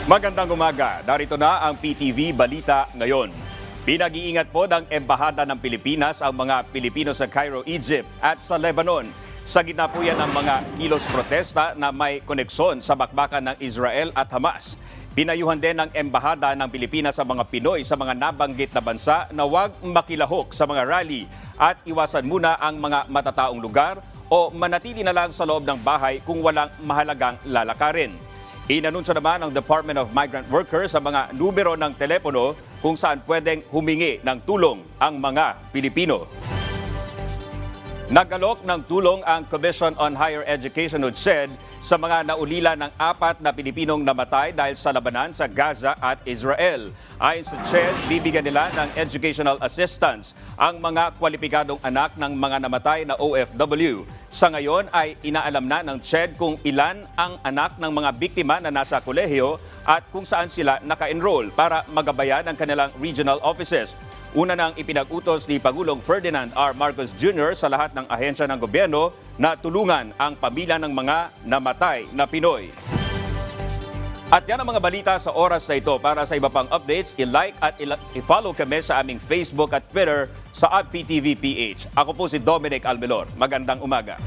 Magandang umaga. Narito na ang PTV Balita ngayon. Pinag-iingat po ng Embahada ng Pilipinas ang mga Pilipino sa Cairo, Egypt at sa Lebanon. Sa gitna po yan ng mga kilos protesta na may koneksyon sa bakbakan ng Israel at Hamas. Pinayuhan din ng Embahada ng Pilipinas sa mga Pinoy sa mga nabanggit na bansa na huwag makilahok sa mga rally at iwasan muna ang mga matataong lugar o manatili na lang sa loob ng bahay kung walang mahalagang lalakarin. Inanunsyo naman ng Department of Migrant Workers sa mga numero ng telepono kung saan pwedeng humingi ng tulong ang mga Pilipino. Nag-alok ng tulong ang Commission on Higher Education o CHED sa mga naulila ng 4 na Pilipinong namatay dahil sa labanan sa Gaza at Israel. Ayon sa CHED, bibigyan nila ng educational assistance ang mga kwalipikadong anak ng mga namatay na OFW. Sa ngayon ay inaalam na ng CHED kung ilan ang anak ng mga biktima na nasa kolehiyo at kung saan sila naka-enroll para magabayan ang kanilang regional offices. Una nang ipinag-utos ni Pangulong Ferdinand R. Marcos Jr. sa lahat ng ahensya ng gobyerno na tulungan ang pamilya ng mga namatay na Pinoy. At yan ang mga balita sa oras na ito. Para sa iba pang updates, i-like at i-follow kami sa aming Facebook at Twitter sa @PTVPH. Ako po si Dominic Almelor. Magandang umaga.